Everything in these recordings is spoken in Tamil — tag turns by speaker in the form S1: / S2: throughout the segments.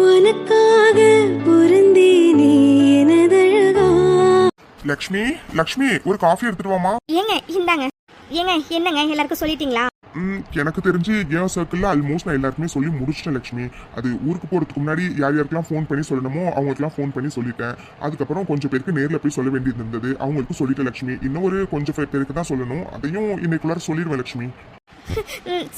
S1: உனக்காக பொருந்தேனே எனதழகா.
S2: லக்ஷ்மி லக்ஷ்மி ஒரு காஃபி எடுத்துட்டு வாமா.
S3: ஏங்க இந்தாங்க. ஏங்க என்னங்க எல்லாருக்கும் சொல்லிட்டீங்களா?
S2: எனக்கு தெரிஞ்சு என் சர்க்கிள்ல ஆல்மோஸ்ட் நான் எல்லாருக்குமே சொல்லி முடிச்சிட்டேன் லக்ஷ்மி. அது ஊருக்கு போறதுக்கு முன்னாடி யார் யாருக்கெல்லாம் ஃபோன் பண்ணி சொல்லணுமோ அவங்களுக்குலாம் ஃபோன் பண்ணி சொல்லிட்டேன். அதுக்கப்புறம் கொஞ்சம் பேருக்கு நேரில் போய் சொல்ல வேண்டியது இருந்தது, அவங்களுக்கு சொல்லிட்டேன் லக்ஷ்மி. இன்னும் ஒரு கொஞ்சம் பேருக்கு தான் சொல்லணும், அதையும் இன்னைக்குள்ளார சொல்லிடுவேன் லக்ஷ்மி.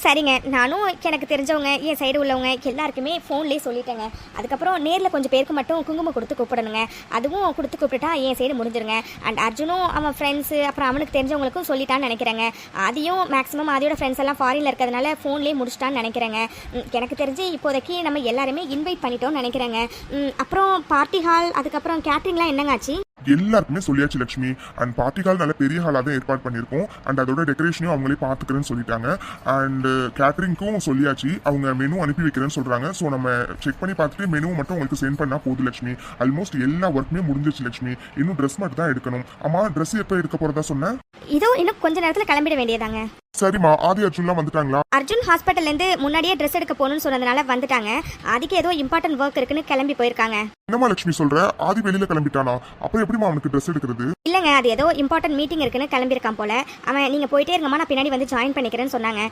S3: சரிங்க, நானும் எனக்கு தெரிஞ்சவங்க என் சைடு உள்ளவங்க எல்லாருக்குமே ஃபோன்லேயே சொல்லிட்டேங்க. அதுக்கப்புறம் நேரில் கொஞ்சம் பேருக்கு மட்டும் குங்குமம் கொடுத்து கூப்பிடணுங்க. அதுவும் கொடுத்து கூப்பிட்டுட்டா என் சைடு முடிஞ்சிருங்க. அண்ட் அர்ஜுனும் அவன் ஃப்ரெண்ட்ஸு அப்புறம் அவனுக்கு தெரிஞ்சவங்களுக்கும் சொல்லிட்டான்னு நினைக்கிறேங்க. அதையும் மேக்ஸிமம் அதோட ஃப்ரெண்ட்ஸ் எல்லாம் ஃபாரினில் இருக்கிறதுனால ஃபோன்லேயே முடிச்சிட்டான்னு நினைக்கிறேங்க. எனக்கு தெரிஞ்சு இப்போதைக்கு நம்ம எல்லாருமே இன்வைட் பண்ணிட்டோம்னு நினைக்கிறேங்க. அப்புறம் பார்ட்டி ஹால் அதுக்கப்புறம் கேட்ரிங்லாம் என்னங்காச்சு?
S2: எல்லாருக்குமே சொல்லியாச்சு லக்ஷ்மி. அண்ட் பார்ட்டி ஹால் நல்ல பெரிய ஹாலாக தான் ஏற்பாடு பண்ணியிருக்கோம். அண்ட் அதோட டெக்கரேஷனையும் அவங்களே பார்த்துக்கிறேன்னு சொல்லிட்டாங்க. அண்ட் கேட்ரிங்க்கும் சொல்லியாச்சு, அவங்க மெனு அனுப்பி வைக்கிறேன்னு சொல்கிறாங்க. ஸோ நம்ம செக் பண்ணி பார்த்துட்டு மெனு மட்டும் உங்களுக்கு சென்ட் பண்ணால் போதும் லக்ஷ்மி. ஆல்மோஸ்ட் எல்லா ஒர்க்குமே முடிஞ்சிச்சு லக்ஷ்மி. இன்னும் ட்ரெஸ் மட்டும் தான் எடுக்கணும். ஆமா, ட்ரெஸ் எப்போ எடுக்க போகிறதா சொன்னேன்?
S3: இதோ இன்னும் கொஞ்ச நேரத்தில் கிளம்பிட வேண்டியதாங்க.
S2: சரிம்மா, ஆதி அர்ஜுன்லாம் வந்துட்டாங்களா?
S3: அர்ஜுன் ஹாஸ்பிட்டல்லேருந்து முன்னாடியே ட்ரெஸ் எடுக்க போகணும்னு சொன்னதுனால வந்துட்டாங்க. அதுக்கு ஏதோ இம்பார்ட்டன்ட் ஒர்க் இருக்குன்னு கிளம்பி போயிருக்காங்க.
S2: என்னம்மா லட்சுமி சொல்ற? ஆதி வெளியில கிளம்பிட்டானா? அப்புறம் எப்படிமா அவனுக்கு ட்ரெஸ் எடுக்கிறது?
S3: இல்லைங்க, அது ஏதோ இம்பார்ட்டன்ட் மீட்டிங் இருக்குன்னு கிளம்பியிருக்கான் போல. அவன் நீங்கள் போயிட்டே இருக்கமா, நான் பின்னாடி வந்து ஜாயின் பண்ணிக்கிறேன்னு சொன்னாங்க.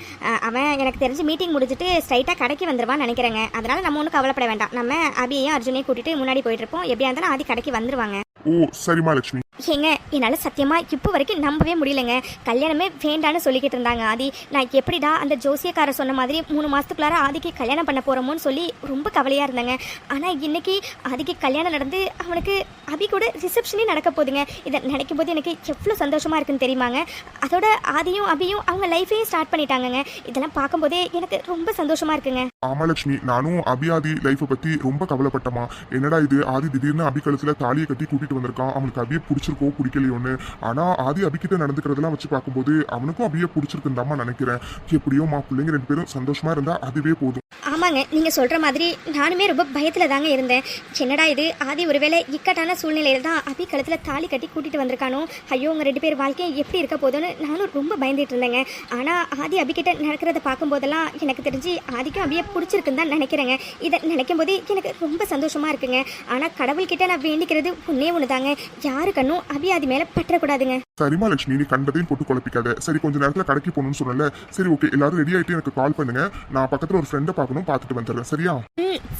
S3: அவன் எனக்கு தெரிஞ்சு மீட்டிங் முடிச்சுட்டு ஸ்ட்ரைட்டாக கடைக்கு வந்துருவான்னு நினைக்கிறேங்க. அதனால நம்ம ஒன்றும் கவலைப்பட வேண்டாம். நம்ம அபியையும் அர்ஜுனையும் கூட்டிட்டு முன்னாடி போயிட்டு இருப்போம். எப்படியா இருந்தாலும் ஆதி கடைக்கு வந்துருவாங்க.
S2: ஓ சரிம்மா லட்சுமி.
S3: ஏங்க என்னால் சத்தியமா இப்போ வரைக்கும் நம்பவே முடியலைங்க. கல்யாணமே வேண்டான்னு சொல்லிக்கிட்டு இருந்தாங்க ஆதி. நான் எப்படிடா அந்த ஜோசியக்காரர் சொன்ன மாதிரி 3 மாதத்துக்குள்ளார ஆதிக்கு கல்யாணம் பண்ண போகிறோமோன்னு சொல்லி ரொம்ப கவலையாக இருந்தாங்க. ஆனால் இன்னைக்கு ஆதிக்கு கல்யாணம் நடந்து அவனுக்கு அபி கூட ரிசப்ஷனே நடக்க போகுதுங்க. இதை நினைக்கும் போது எனக்கு எவ்வளோ சந்தோஷமாக இருக்குன்னு தெரியுமாங்க. அதோட ஆதியும் அபியும் அவங்க லைஃபையும் ஸ்டார்ட் பண்ணிட்டாங்கங்க. இதெல்லாம் பார்க்கும்போதே எனக்கு ரொம்ப சந்தோஷமாக இருக்குங்க.
S2: ஆமா லட்சுமி, நானும் அபி ஆதி லைஃப்பை பற்றி ரொம்ப கவலைப்பட்டமா. என்னடா இது, ஆதி திடீர்னு அபி கழுத்தில் தாலியை கட்டி கூட்டிட்டு வந்திருக்கான். அவனுக்கு அபியை பிடிச்சிருக்கோ பிடிக்கலையோன்னு. ஆனா ஆதி அபிக்கிட்ட நடந்துக்கிறதெல்லாம் வச்சு பார்க்கும்போது அவனுக்கும் அபியை பிடிச்சிருக்குன்னு தான் நினைக்கிறேன். எப்படியோ பிள்ளைங்க 2 பேரும் சந்தோஷமா இருந்தா அதுவே போதும்.
S3: ஆமாங்க, நீங்க சொல்ற மாதிரி நானுமே ரொம்ப பயத்துல தாங்க இருந்தேன். என்னடா இது, ஆதி ஒருவேளை இக்கட்டான சூழ்நிலையில தான் அபி கழுத்துல தாலி கட்டி கூட்டிட்டு வந்திருக்கானோ, ஐயோ உங்க 2 பேர் வாழ்க்கை எப்படி இருக்க போதுன்னு நானும் ரொம்ப பயந்துட்டு இருந்தேங்க. ஆனா ஆதி அபி கிட்ட நடக்கிறத பார்க்கும் போதெல்லாம் எனக்கு தெரிஞ்சு ஆதிக்கும் அபியை பிடிச்சிருக்குன்னு தான் நினைக்கிறேங்க. இதை நினைக்கும் போது எனக்கு ரொம்ப சந்தோஷமா இருக்குங்க. ஆனா கடவுள்கிட்ட நான் வேண்டிக்கிறது ஒன்னே ஒண்ணுதாங்க, யாரு கண்ணும் அபி ஆதி மேல பற்றக்கூடாதுங்க.
S2: சரிமா லட்சுமி, நீ கண்டதையும் போட்டு குழப்பிக்காத. சரி, கொஞ்ச நேரத்துல கடைக்கு போகணும்னு சொன்னல. சரி ஓகே, எல்லாரும் ரெடி ஆயிட்டு எனக்கு கால் பண்ணுங்க. நான் பக்கத்துல ஒரு ஃப்ரெண்டை பார்க்கணும், பார்த்துட்டு வந்துடுறேன். சரியா?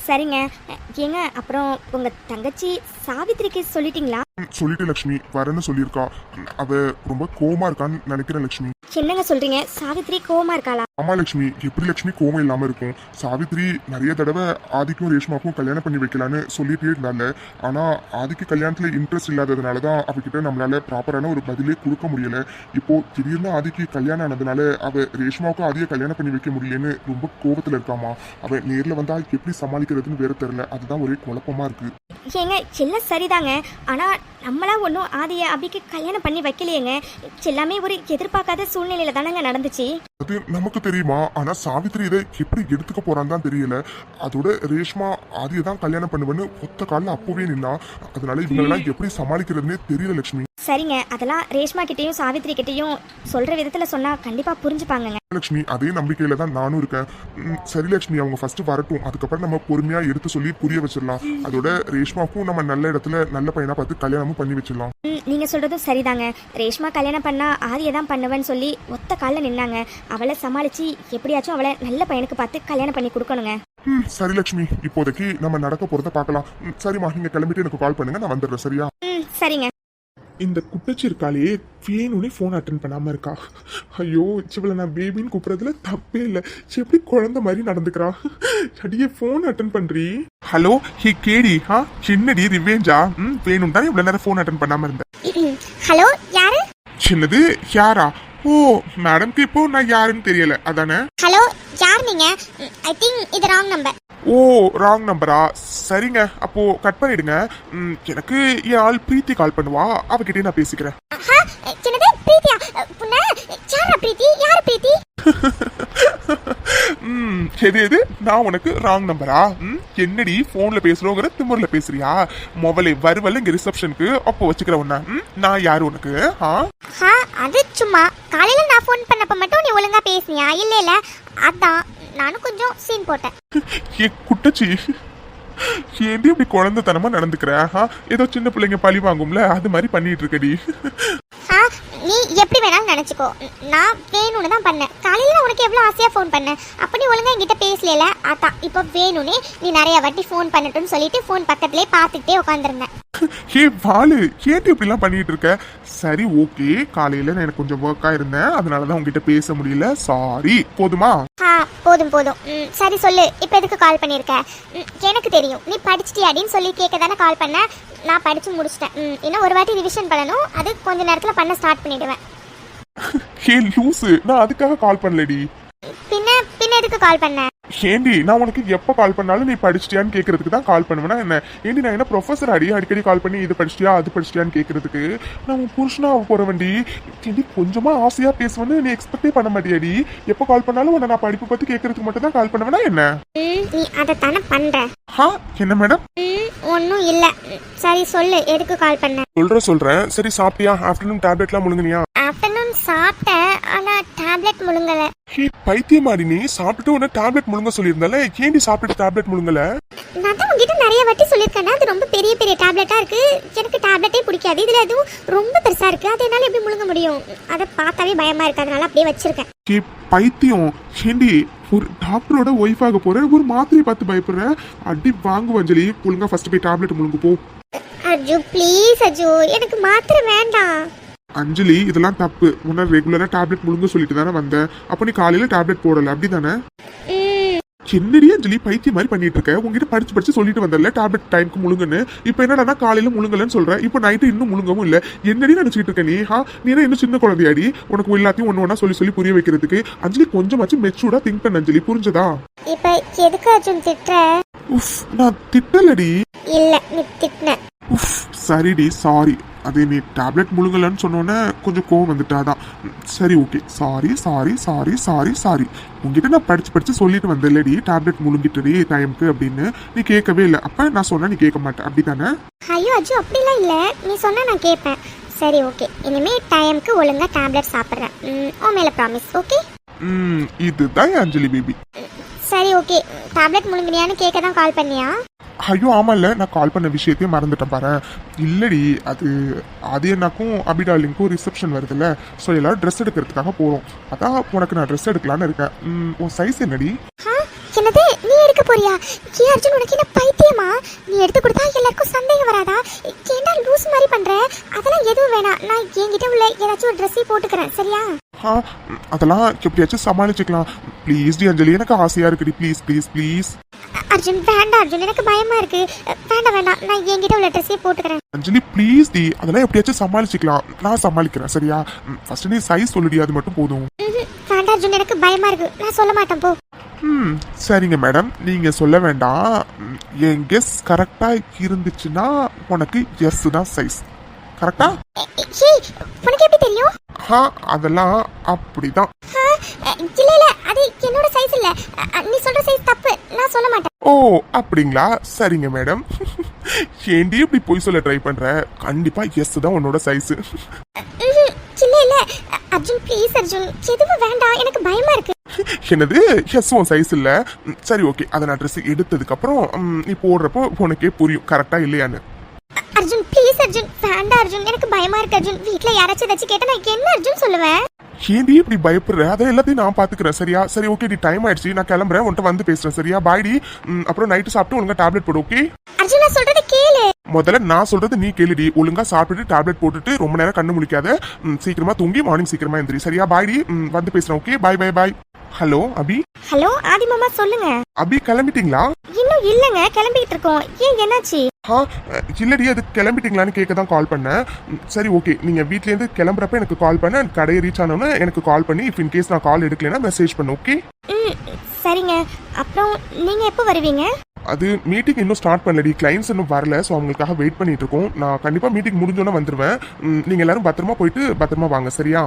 S3: சரிங்க. ஏங்க அப்புறம் உங்க தங்கச்சி சாவித்திரிக்கு சொல்லிட்டீங்களா?
S2: சொல்லிட்டு லட்சுமி வரேன்னு சொல்லியிருக்கா. அவ ரொம்ப கோவமா இருக்கான்னு நினைக்கிறேன் லட்சுமி.
S3: என்னங்க சொல்றீங்க? சாவித்திரி கோவமா இருக்காளா?
S2: ஆமா லட்சுமி, எப்படி லட்சுமி கோவம் இல்லாம இருக்கும்? சாவித்ரி நிறைய தடவை ஆதிக்கும் ரேஷ்மாக்கும் கல்யாணம் பண்ணி வைக்கலான்னு சொல்லிட்டே இருந்தாங்க. ஆனா ஆதிக்கு கல்யாணத்துல இன்ட்ரெஸ்ட் இல்லாததுனாலதான் அவகிட்ட நம்மளால ப்ராப்பரான ஒரு பதிலே கொடுக்க முடியல. இப்போ திடீர்னு ஆதிக்கு கல்யாணம் ஆனதுனால அவ ரேஷ்மாவுக்கும் ஆதியை கல்யாணம் பண்ணி வைக்க முடியலன்னு ரொம்ப கோவத்துல இருக்காமா. அவ நேர்ல வந்தா எப்படி சமாளிக்கிறதுன்னு வேற தெரியல. அதுதான் ஒரே குழப்பமா இருக்கு.
S3: ஏங்க எல்லாம் சரிதாங்க, ஆனா நம்மளா ஒன்றும் ஆதிய அபிக்கு கல்யாணம் பண்ணி வைக்கலையேங்க. எல்லாமே ஒரு எதிர்பார்க்காத சூழ்நிலையில தானங்க நடந்துச்சு.
S2: அது நமக்கு தெரியுமா? ஆனா சாவித்ரி இதை எப்படி எடுத்துக்க போறான்னு தான் தெரியல. அதோட ரேஷ்மா ஆதியை தான் கல்யாணம் பண்ணுவேன்னு ஒத்த காலில் அப்பவே நின்னா. அதனால இவங்களெல்லாம் எப்படி சமாளிக்கிறதுனே தெரியல லட்சுமி.
S3: சரிங்க, அதெல்லாம் ரேஷ்மா கிட்டையும் சாவித்ரி கிட்டையும் சொல்ற விதத்துல சொன்னா கண்டிப்பா புரிஞ்சுப்பாங்க
S2: லட்சுமி. அதே நம்பிக்கையில தான் நானும் இருக்கேன். சரி லட்சுமி, அவங்க ஃபர்ஸ்ட் வரட்டும், அதுக்கப்புறம் நம்ம பொறுமையா எடுத்து சொல்லி புரிய வச்சிடலாம். அதோட ரேஷ்மாவுக்கும் நம்ம நல்ல இடத்துல நல்ல பையனா பார்த்து கல்யாணமும் பண்ணி வச்சிடலாம்.
S3: நீங்க சொல்றதும் சரிதாங்க. ரேஷ்மா கல்யாணம் பண்ணா ஆதியை தான் பண்ணுவேன்னு சொல்லி ஒத்த காலில் நின்னாங்க. அவளை சமாளிச்சு எப்படியாச்சும் அவளை நல்ல பையனுக்கு பார்த்து கல்யாணம் பண்ணி கொடுக்கணுங்க.
S2: சரி லட்சுமி, இப்போதைக்கு நம்ம நடக்க போறத பார்க்கலாம். சரிம்மா, நீங்க கிளம்பிட்டு எனக்கு கால் பண்ணுங்க, நான் வந்துடுறேன். சரியா?
S3: சரிங்க.
S4: இந்த குட்டச்சி இருக்காளே வேணும்னே ஃபோன் அட்டன் பண்ணாமல் இருக்கா. ஐயோ, இவளை நான் பேபின்னு கூப்பிட்றதுல தப்பே இல்லை. எப்படி குழந்தை மாதிரி நடந்துக்கிறா. அடியே ஃபோன் அட்டன் பண்ணுறீ. ஹலோ ஹே கேடி, சின்னடி ரிவேஞ்சா? வேணும் தானே இவ்வளோ நேரம் ஃபோன் அட்டன் பண்ணாமல் இருந்தேன்.
S3: ஹலோ யாரு?
S4: சின்னது யாரா? ஓ மேடம்க்கு இப்போ நான் யாருன்னு தெரியல அதானே?
S3: ஹலோ யார் நீங்க? ஐ திங்க் இது ராங் நம்பர்.
S4: ஓ ராங் நம்பரா? சரிங்க, அப்போ கட் பண்ணிடுங்க. எனக்கு என் ஆள் பிரீத்தி கால் பண்ணுவா, அவகிட்டே நான் பேசிக்கிறேன்.
S3: என்னது பிரீத்தியா? புண்ணே யாரா பிரீத்தி? யார் பிரீத்தி?
S4: எது நான் உனக்கு ராங் நம்பரா? என்னடி போன்ல பேசுறோங்கிற திமுறல பேசுறியா? மொபைலை வருவல்ல இங்க ரிசப்ஷனுக்கு, அப்போ வச்சுக்கிற உன்ன. நான் யாரு உனக்கு?
S3: அது சும்மா காலையில நான் போன் பண்ணப்ப மட்டும் நீ ஒழுங்கா பேசுனியா? இல்ல அதான் நானும் கொஞ்சம் சீன் போட்டேன்.
S4: ஏ குட்டச்சி, ஏண்டி இப்படி குழந்தைத்தனமா நடந்துக்கிற? ஏதோ சின்ன பிள்ளைங்க பழி வாங்கும்ல, அது மாதிரி பண்ணிட்டு இருக்கடி.
S5: ஆ நீ எப்படி வேணாலும் நினச்சிக்கோ. நான் வேணும்னு தான் பண்ணேன். காலையில் உனக்கு எவ்வளோ ஆசையாக ஃபோன் பண்ணேன். அப்போ நீ ஒழுங்காக என்கிட்ட பேசல. அதான் இப்போ வேணும்னே நீ நிறைய வாட்டி ஃபோன் பண்ணட்டும்னு சொல்லிட்டு ஃபோன் பக்கத்துலேயே பார்த்துக்கிட்டே உட்காந்துருந்தேன்.
S4: ஏ வாளு, ஏண்டி இப்படிலாம் பண்ணிட்டு இருக்க? சரி ஓகே, காலையில நான் எனக்கு கொஞ்சம் ஒர்க்கா இருந்தேன், அதனாலதான் உங்ககிட்ட பேச முடியல, சாரி. போதுமா?
S5: போதும் போதும். சரி சொல்லு, இப்போ எதுக்கு கால் பண்ணியிருக்க? எனக்கு தெரியும் நீ படிச்சிட்டியாடின்னு சொல்லி கேட்க தானே கால் பண்ண. நான் படிச்சு முடிச்சிட்டேன். இன்னும் ஒரு வாட்டி ரிவிஷன் பண்ணணும். அது கொஞ்ச நேரத்தில் பண்ண ஸ்டார்ட் பண்ணிடுவேன்.
S4: ஏ லூசு, நான் அதுக்காக கால் பண்ணலடி.
S5: பின்ன எதுக்கு கால் பண்ண?
S4: ஏண்டி நான் உனக்கு எப்போ கால் பண்ணாலும் நீ படிச்சிட்டியான்னு கேட்கறதுக்கு தான் கால் பண்ணுவேன்னா என்ன? ஏண்டி நான் என்ன ப்ரொஃபஸர் அடிக்கடி கால் பண்ணி இது படிச்சிட்டியா அது படிச்சிட்டியான்னு கேட்கறதுக்கு? நான் உன் புருஷனா போறவண்டி. ஏண்டி கொஞ்சமா ஆசையா பேசுவேன்னு நீ எக்ஸ்பெக்டே பண்ண மாட்டியாடி? எப்போ கால் பண்ணாலும் உன்னை நான் படிப்பு பத்தி கேட்கறதுக்கு மட்டும் தான் கால் பண்ணுவேனா என்ன?
S5: நீ அதை தானே பண்ற.
S4: என்ன மேடம்?
S5: ஒன்றும் இல்லை. சரி சொல்லு, எதுக்கு கால் பண்ண?
S4: சொல்றேன். சரி சாப்பிட்டியா? ஆஃப்டர்நூன் டேப்லெட்லாம் முழுங்குனியா?
S5: ஆஃப்டர்நூன் சாப்பிட்டேன், ஆனால் டேப்லெட் முழுங்கல.
S4: பைத்தியமாடி, நீ சாப்பிட்டு உடனே டேப்லெட் முழுங்க சொல்லியிருந்தால, ஏண்டி சாப்பிட்டு டேப்லெட் முழுங்கல?
S5: நான் தான் உங்ககிட்ட நிறைய வாட்டி சொல்லியிருக்கேன், அது ரொம்ப பெரிய பெரிய டேப்லெட்டா இருக்கு. எனக்கு டேப்லெட்டே பிடிக்காது. இதுல எதுவும் ரொம்ப பெருசா இருக்கு, அது என்னால எப்படி முழுங்க முடியும்? அதை பார்த்தாவே பயமா இருக்கு, அதனால அப்படியே வச்சிருக்கேன்.
S4: பைத்தியம், ஏண்டி ஒரு டாக்டரோட ஒய்ஃப் ஆக போற, ஒரு மாத்திரையை பார்த்து பயப்படுற? அடி வாங்கு அஞ்சலி, ஒழுங்கா ஃபர்ஸ்ட் போய் டேப்லெட் முழுங்கு போ.
S5: அஜு ப்ளீஸ் அஜு, எனக்கு மாத்திரை வேண்டாம்.
S4: அஞ்சலி இதெல்லாம் தப்பு. முன்னாடி ரெகுலரா டேப்லெட் முழுங்க சொல்லிட்டு தானே வந்தேன். அப்ப நீ காலையில டேப்லெட் போடல, அப்படிதானே? என்னடி அஞ்சலி பைத்தியம் மாதிரி பண்ணிட்டு இருக்க? உங்ககிட்ட படிச்சு சொல்லிட்டு வந்தல டேப்லெட் டைமுக்கு முழுங்குன்னு. இப்ப என்னடா காலையில முழுங்கலன்னு சொல்ற, இப்போ நைட்டு இன்னும் முழுங்கவும் இல்ல. என்னடி நினைச்சிட்டு இருக்க நீ? நீ என்ன இன்னும் சின்ன குழந்தையாடி? உனக்கு எல்லாத்தையும் ஒண்ணு சொல்லி புரிய வைக்கிறதுக்கு? அஞ்சலி கொஞ்சமாச்சும் மெச்சூர்டா திங்க் பண்ண அஞ்சலி, புரிஞ்சதா?
S5: இப்ப எதுக்கு அர்ஜுன் திட்டுற?
S4: நான் திட்டலடி.
S5: இல்ல நீ திட்டின.
S4: சரிடி, சாரி. அது நீ டேப்லெட் முழுங்கலன்னு சொன்னோன்னே கொஞ்சம் கோவம் வந்துட்டாதான். சரி okay, sorry sorry sorry sorry sorry. உங்ககிட்ட நான் படிச்சு சொல்லிட்டு வந்தேன்லடி டேப்லெட் முழுங்கிட்டு டைமுக்கு அப்படின்னு. நீ கேட்கவே இல்லை. அப்ப நான் சொன்னா நீ கேட்க மாட்டேன், அப்படித்தானே?
S5: ஐயோ அஜு, அப்படிலாம் இல்ல. நீ சொன்னா நான் கேட்பேன். சரி ஓகே, இனிமே டைமுக்கு ஒழுங்கா டேப்லெட் சாப்பிட்றேன். உன் மேல ப்ராமிஸ், ஓகே?
S4: இதுதான் அஞ்சலி பேபி.
S5: சரி ஓகே, டேப்லெட் முழுங்கினியான்னு கேட்க தான் கால் பண்ணியா?
S4: ஐயோ ஆமாம்ல, நான் கால் பண்ண விஷயத்தையும் மறந்துட்டேன் பாரு. இல்லடி, அது எனக்கும் அபிடாலிங்க்கும் ரிசப்ஷன் வருதுல்ல, ஸோ எல்லாரும் ட்ரெஸ் எடுக்கிறதுக்காக போகிறோம். அதான் உனக்கு நான் ட்ரெஸ் எடுக்கலான்னு இருக்கேன். உன் சைஸ் என்னடி?
S5: என்னது, நீ எடுக்க போறியா? ஏன் அர்ஜுன், உனக்கு என்ன பைத்தியமா? நீ எடுத்து கொடுத்தா எல்லாருக்கும் சந்தேகம் வராதா? ஏன்டா லூஸ் மாதிரி பண்ற? அதெல்லாம் எதுவும் வேணாம். நான் என்கிட்ட உள்ள ஏதாச்சும் ஒரு ட்ரெஸ்ஸே போட்டுக்கிறேன், சரியா?
S4: அதெல்லாம் எப்படியாச்சும் சமாளிச்சுக்கலாம். ப்ளீஸ் டி அஞ்சலி, எனக்கு ஆசையா இருக்குடி, ப்ளீஸ் ப்ளீஸ் ப்ளீஸ்.
S5: அர்ஜுன் வேண்டாம் அர்ஜுன், எனக்கு பயமா இருக்கு. வேண்டாம், நான் என்கிட்ட உள்ள ட்ரெஸ்ஸே போட்டுக்கிறேன்.
S4: அஞ்சலி ப்ளீஸ் டி, அதெல்லாம் எப்படியாச்சும் சமாளிச்சுக்கலாம். நான் சமாளிக்கிறேன், சரியா? ஃபர்ஸ்ட் நீ சைஸ் சொல்லுடி, அது மட்டும் போதும்.
S5: வேண்டாம் அர்ஜுன், எனக்கு பயமா இருக்கு. நான் சொல்ல மாட்டேன், போ.
S4: சரிங்க மேடம், நீங்க சொல்ல வேண்டாம். என் கெஸ் கரெக்டா இருந்துச்சுன்னா உனக்கு எஸ் தான் சைஸ். கரெக்டா?
S5: உனக்கு எப்படி தெரியும்?
S4: அதெல்லாம் அப்படிதான்.
S5: இல்ல, அது என்னோட சைஸ் இல்ல. நீ சொல்ற சைஸ் தப்பு, நான் சொல்ல மாட்டேன்.
S4: ஓ அப்படிங்களா? சரிங்க மேடம். ஏண்டி இப்படி போய் சொல்ல ட்ரை பண்ற? கண்டிப்பா எஸ் தான் உன்னோட சைஸ்.
S5: இல்ல அர்ஜுன் ப்ளீஸ் அர்ஜுன், எதுவும் வேண்டாம், எனக்கு பயமா இருக்கு.
S4: என்னது எஸ் உன் சைஸ் இல்ல? சரி ஓகே, அதை நான் ட்ரெஸ் எடுத்ததுக்கு அப்புறம் நீ போடுறப்போ உனக்கே புரியும் கரெக்டா இல்லையான்னு.
S5: அர்ஜுன் ப்ளீஸ் அர்ஜுன், வேண்டாம் அர்ஜுன், எனக்கு பயமா இருக்கு அர்ஜுன். வீட்ல யாராச்சும் ஏதாச்சும் கேட்டா நான் என்ன அர்ஜுன் சொல்லுவேன்?
S4: ஏண்டி இப்படி பயப்படுற? அதை எல்லாத்தையும் நான் பாத்துக்கிறேன், சரியா? சரி ஓகே டி, டைம் ஆயிடுச்சு, நான் கிளம்புறேன், உன்கிட்ட வந்து பேசுறேன், சரியா? பாய்டி. அப்புறம் நைட்டு சாப்பிட்டு ஒழுங்கா டேப்லெட் போடு, ஓகே?
S5: அர்ஜுன் நான் சொல்றது கேளு.
S4: முதல்ல நான் சொல்றது நீ கேளுடி. ஒழுங்கா சாப்பிட்டுட்டு டேப்லெட் போட்டுட்டு ரொம்ப நேரம் கண்ணு முழிக்காத. சீக்கிரமா தூங்கி மார்னிங் சீக்கிரமா எந்திரி, சரியா? பாய்டி. வந்து பேசுறேன், ஓகே? பாய் பாய் பாய். ஹலோ அபி.
S3: ஹலோ ஆதி மாமா, சொல்லுங்க.
S4: அபி கிளம்பிட்டீங்களா?
S3: இன்னும் இல்லங்க, கிளம்பிட்டு இருக்கோம். ஏன், என்னாச்சு?
S4: இல்லடி, அது கிளம்பிட்டீங்களான்னு கேட்க தான் கால் பண்ணேன். சரி ஓகே, நீங்க வீட்ல இருந்து கிளம்புறப்ப எனக்கு கால் பண்ண, கடையை ரீச் ஆனோன்னு எனக்கு கால் பண்ணி, இஃப் இன் கேஸ் நான் கால் எடுக்கலைன்னா மெசேஜ் பண்ணு, ஓகே?
S3: சரிங்க. அப்புறம் நீங்க எப்போ வருவீங்க?
S4: அது மீட்டிங் இன்னும் ஸ்டார்ட் பண்ணலடி, கிளைண்ட்ஸ் இன்னும் வரல, ஸோ அவங்களுக்காக வெயிட் பண்ணிட்டு இருக்கோம். நான் கண்டிப்பா மீட்டிங் முடிஞ்சோன்னு வந்துருவேன். நீங்க எல்லாரும் பத்திரமா போயிட்டு பத்திரமா வாங்க, சரியா?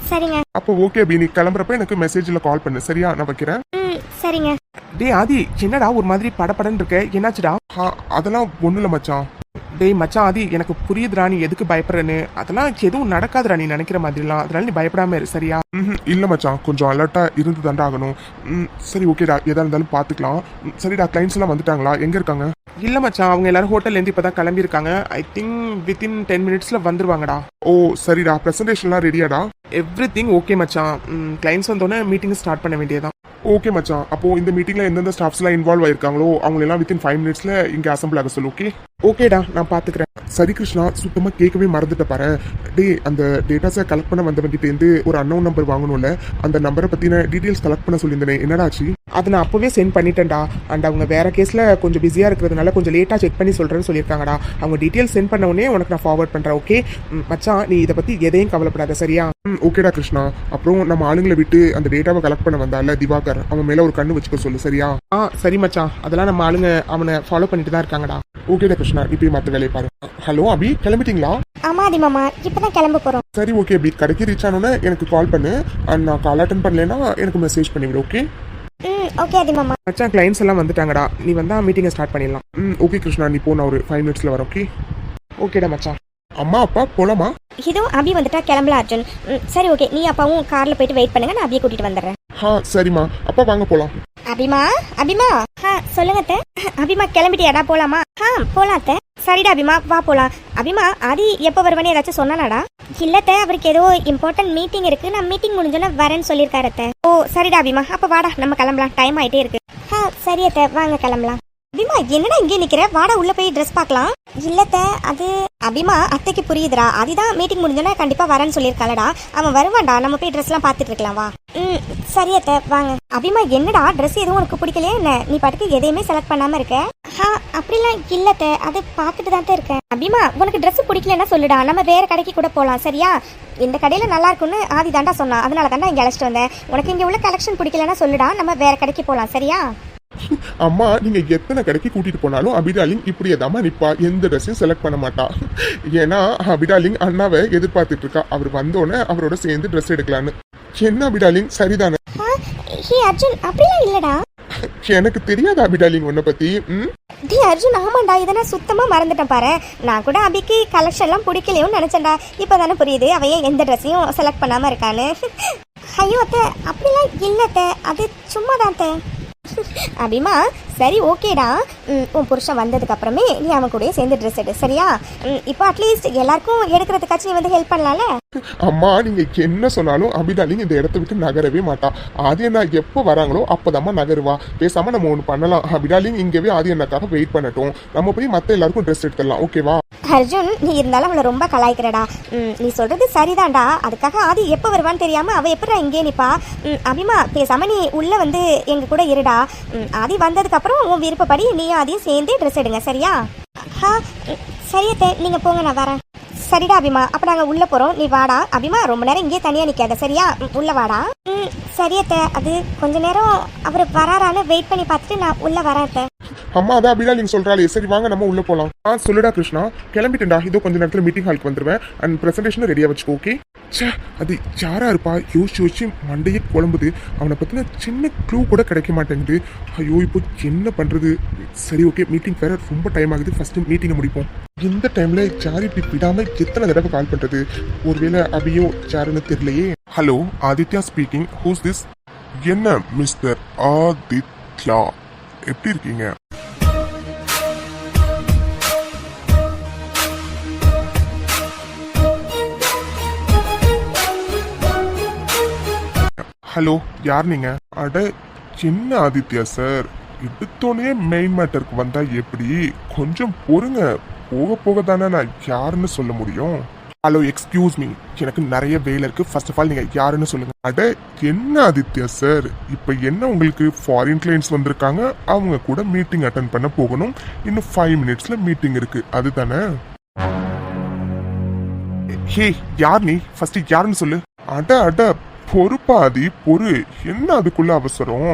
S3: சரிங்க.
S4: அப்போ ஓகே அபி, நீ கிளம்புறப்ப எனக்கு மெசேஜ்ல கால் பண்ணு, சரியா? நான் வைக்கிறேன்.
S3: சரிங்க.
S6: டே ஆதி, என்னடா ஒரு மாதிரி படபடன்னு இருக்க, என்னாச்சுடா?
S4: அதெல்லாம் ஒண்ணுல மச்சான். டேய் மச்சான் ஆதி, எனக்கு புரியுதுடா நீ எதுக்கு பயப்படுறேன்னு. அதெல்லாம் எதுவும் நடக்காதுடா நீ நினைக்கிற மாதிரிலாம். அதனால நீ பயப்படாம இரு சரியா?
S2: இல்லை மச்சான், கொஞ்சம் அலர்ட்டாக இருந்து தாண்டா ஆகணும். சரி ஓகேடா, எதா இருந்தாலும் பார்த்துக்கலாம். சரிடா, கிளைண்ட்ஸ் எல்லாம் வந்துட்டாங்களா? எங்கே இருக்காங்க?
S4: இல்லை மச்சான், அவங்க எல்லாரும் ஹோட்டல்லேருந்து இப்போ தான் கிளம்பியிருக்காங்க. I think within 10 minutesல வந்துருவாங்கடா.
S2: ஓ சரிடா, ப்ரெசன்டேஷன்லாம் ரெடியாடா?
S4: எவ்ரிதிங் ஓகே மச்சான். கிளைண்ட்ஸ் வந்தோடனே மீட்டிங் ஸ்டார்ட் பண்ண வேண்டியதான்.
S2: ஓகே மச்சான், அப்போ இந்த மீட்டிங்ல எந்தெந்த ஸ்டாஃப்ஸ்லாம் இன்வால்வ் ஆயிருக்காங்களோ அவங்க எல்லாம் வித்தின் 5 minutesல இங்க அசம்பிள் ஆக சொல்லு. ஓகே
S4: ஓகேடா, நான் பார்த்துக்கிறேன்.
S2: சரி கிருஷ்ணா, சுத்தமா கேட்கவே மறந்துட்ட பாரு. டேய், அந்த டேட்டாஸை கலெக்ட் பண்ண வந்தவங்கிட்ட இருந்து ஒரு அன்னோன் நம்பர் வாங்கணும்ல, அந்த நம்பரை பத்தின டீடைல்ஸ் கலெக்ட் பண்ண சொல்லியிருந்தேனே, என்னடா ஆச்சு?
S4: அது நான் அப்போவே சென்ட் பண்ணிட்டேன்டா. அண்ட் அவங்க வேற கேஸில் கொஞ்சம் பிஸியாக இருக்கிறதுனால கொஞ்சம் லேட்டாக செக் பண்ணி சொல்கிறேன்னு சொல்லியிருக்காங்கடா. அவங்க டீட்டெயில்ஸ் சென்ட் பண்ண உடனே உனக்கு நான் ஃபார்வர்ட் பண்ணுறேன். ஓகே மச்சான், நீ இதை பற்றி எதையும் கவலைப்படாத சரியா?
S2: ஓகேடா கிருஷ்ணா. அப்புறம் நம்ம ஆளுங்களை விட்டு அந்த டேட்டாவை கலெக்ட் பண்ண வந்தால திவாகர், அவன் மேல ஒரு கண்ணு வச்சுக்க சொல்லு சரியா?
S4: சரி மச்சான், அதெல்லாம் நம்ம ஆளுங்க அவனை ஃபாலோ பண்ணிட்டு தான் இருக்காங்கடா.
S2: ஓகேடா கிருஷ்ணா, இப்போ மற்ற வேலையை பாரு. ஹலோ அபி, கிளம்பிட்டீங்களா?
S5: ஆமா ஆதி மாமா, இப்பதான் கிளம்ப போறோம்.
S2: சரி ஓகே அபி, கடைக்கு ரீச் ஆனோன்னே எனக்கு கால் பண்ணு. அண்ட் நான் கால் அட்டன் பண்ணலைன்னா எனக்கு மெசேஜ் பண்ணிவிடு. ஓகே
S5: ஓகே ஆதி மாமா.
S4: மச்சான், கிளைண்ட்ஸ் எல்லாம் வந்துட்டாங்கடா. நீ வந்தா மீட்டிங்கை ஸ்டார்ட் பண்ணிடலாம்.
S2: ஓகே கிருஷ்ணா, நீ போ, நான் ஒரு 5 minutesல வரேன். ஓகே
S4: ஓகேடா மச்சான்.
S2: அம்மா அப்பா போலாமா?
S3: இதோ அபி வந்துட்டா கிளம்பலாம் அர்ஜுன். சரி ஓகே, நீ அப்பாவும் கார்ல போயிட்டு வெயிட் பண்ணுங்க, நான் அபியை கூட்டிட்டு வந்துடுறேன்.
S2: சரிம்மா, அப்பா வாங்க போலாம்.
S3: அபிமா அபிமா சொல்லுங்க அத்தை. அபிமா கிளம்பிட்டியாடா, போலாமா? போலாம் அத்தை. சரிடா அபிமா, வா போலாம். அபிமா, ஆதி எப்போ வருவேன்னு ஏதாச்சும் சொன்னானாடா? இல்லத்த, அவருக்கு ஏதோ இம்பார்ட்டன்ட் மீட்டிங் இருக்கு, நான் மீட்டிங் முடிஞ்சோன்னா வரேன்னு சொல்லியிருக்காரு அத்தை. ஓ சரிடா அபிமா, அப்ப வாடா நம்ம கிளம்பலாம், டைம் ஆயிட்டே இருக்கு. சரி அத்தை, வாங்க கிளம்பலாம். அபிமா, என்னடா இங்கே நிக்கிற? வாடா உள்ள போய் ட்ரெஸ் பார்க்கலாம். இல்லத்த, அது அபிமா அத்தைக்கு புரியுதுடா. அதுதான் மீட்டிங் முடிஞ்சோன்னா கண்டிப்பா வரேன்னு சொல்லியிருக்காளடா. அவன் வருவான்டா, நம்ம போய் ட்ரெஸ் எல்லாம் பார்த்துட்டு இருக்கலாம். வா. சரி அத்தை, வாங்க. அபிமா, என்னடா ட்ரெஸ் எதுவும் உனக்கு பிடிக்கலையா என்ன? நீ பாட்டுக்கு எதையுமே செலக்ட் பண்ணாம இருக்க. அப்படிலாம் இல்லத்த, அது பார்த்துட்டு தான் இருக்கேன். அபிமா, உனக்கு ட்ரெஸ் பிடிக்கலன்னா சொல்லுடா, நம்ம வேற கடைக்கு கூட போகலாம் சரியா? இந்த கடையில நல்லா இருக்கும்னு ஆதி தாண்டா சொன்னா, அதனால தாண்டா இங்க அழைச்சிட்டு வந்தேன். உனக்கு இங்க உள்ள கலெக்ஷன் பிடிக்கலன்னா சொல்லுடா, நம்ம வேற கடைக்கு போகலாம் சரியா?
S2: அம்மா, நீங்க எத்தனை கடைக்கு கூட்டிட்டு போனாலும் அபிடாலிங் இப்படியே தாம்மா நிப்பா, எந்த ட்ரெஸ்ஸையும் செலக்ட் பண்ண மாட்டா. ஏன்னா அபிடாலிங் அண்ணாவை எதிர்பார்த்துட்டு இருக்கா, அவர் வந்தோடனே அவரோட சேர்ந்து ட்ரெஸ் எடுக்கலான்னு. என்ன அபிடாலிங், சரிதானே?
S3: அர்ஜுன், அப்படிலாம் இல்லடா.
S2: எனக்கு தெரியாத அபிடாலிங் உன்னை பத்தி.
S3: டி அர்ஜுன், ஆமாண்டா, இதை நான் சுத்தமா மறந்துட்டேன் பாரு. நான் கூட அபிக்கு கலெக்ஷன் எல்லாம் பிடிக்கலையோன்னு நினைச்சேன்டா. இப்பதானே புரியுது அவ ஏன் எந்த ட்ரெஸ்ஸையும் செலக்ட் பண்ணாம இருக்கான்னு. ஐயோ அத்தை, அப்படிலாம் இல்லத்த, அது சும்மா தான் அத்தை. அபிமா, சரி ஓகேடா. உன் புருஷன் வந்ததுக்கு அப்புறமே நீ அவன் கூட சேர்ந்து ட்ரெஸ் எடு சரியா? இப்போ அட்லீஸ்ட் எல்லாருக்கும் எடுக்கிறதுக்காச்சும் நீ வந்து ஹெல்ப் பண்ணலாம்ல.
S2: அம்மா, நீங்க என்ன சொன்னாலும் அபிடாலிங் இந்த இடத்த விட்டு நகரவே மாட்டா. ஆதி அண்ணா எப்போ வராங்களோ அப்போதாம்மா நகருவா. பேசாம நம்ம ஒன்று பண்ணலாம், அபிடாலிங் இங்கவே ஆதி அண்ணாக்காக வெயிட் பண்ணட்டும், நம்ம போய் மற்ற எல்லாருக்கும் ட்ரெஸ் எடுத்துடலாம். ஓகேவா?
S3: அர்ஜுன், நீ இருந்தாலும் அவளை ரொம்ப கலாய்க்கிறடா. நீ சொல்றது சரிதான்டா. அதுக்காக ஆதி எப்போ வருவான்னு தெரியாம அவ எப்படி இங்கே நிப்பா? அபிமா, பேசாம நீ உள்ள வந்து எங்க கூட இருடா. ஆதி வந்ததுக்கு அப்புறம் உன் விருப்பப்படி நீ ஆதியும் சேர்ந்து ட்ரெஸ் எடுங்க சரியா? சரியத்தை, நீங்க போங்க, நான் வரேன். சரிடா அபிமா, அப்ப நாங்க உள்ள போறோம், நீ வாடா. அபிமா, ரொம்ப நேரம் இங்கே தனியா நிக்காத சரியா? உள்ள வாடா. சரியத்தை, அது கொஞ்ச நேரம் அவர் வராரான்னு வெயிட் பண்ணி பார்த்துட்டு நான் உள்ள வரேன்.
S2: அம்மா, அதான் அபிடாலிங் சொல்றாளே, சரி வாங்க நம்ம உள்ள போலாம். சொல்லுடா கிருஷ்ணா, கிளம்பிட்டேன்டா. இதோ கொஞ்ச நேரத்துல மீட்டிங் ஹாலுக்கு வந்துருவேன். அண்ட் பிரசன்டேஷன் ரெடியா வச்சுக்கோ. ஓகே? அது யாரா இருப்பா? யோசிச்சு மண்டையே குழம்புது. அவனை பத்தின சின்ன க்ளூ கூட கிடைக்க மாட்டேங்குது. ஐயோ, இப்போ என்ன பண்றது? சரி ஓகே, மீட்டிங் வேற ரொம்ப டைம் ஆகுது, ஃபர்ஸ்ட் மீட்டிங்கை முடிப்போம். இந்த டைம்ல யார் இப்படி விடாம எத்தனை தடவை கால் பண்றது? ஒருவேளை அபியோ யாருன்னு தெரியலையே. Hello, Aditya speaking. Who's this? என்ன மிஸ்டர் ஆதித்யா, எப்படி இருக்கீங்க? ஹலோ, யார் நீங்க? அட, என்ன ஆதித்யா சார், எடுத்தோடனே மெயின் மேட்டருக்கு வந்தா எப்படி? கொஞ்சம் பொறுங்க, போக போக தானே நான் யாருன்னு சொல்ல முடியும். ஹலோ, எக்ஸ்கியூஸ் மீ, எனக்கு நிறைய வேலை இருக்கு. ஃபர்ஸ்ட் ஆஃப் ஆல் நீங்க யாருன்னு சொல்லுங்க. அட, என்ன ஆதித்யா சார், இப்ப என்ன உங்களுக்கு ஃபாரின் கிளைண்ட்ஸ் வந்திருக்காங்க, அவங்க கூட மீட்டிங் அட்டென்ட் பண்ண போகணும். இன்னும் 5 minutesல மீட்டிங் இருக்கு, அதுதானே? ஹே, யார் நீ? ஃபர்ஸ்ட் யாருன்னு சொல்லு. அட அட, பொறுப்பாதி பொறு, என்ன அதுக்குள்ள அவசரம்?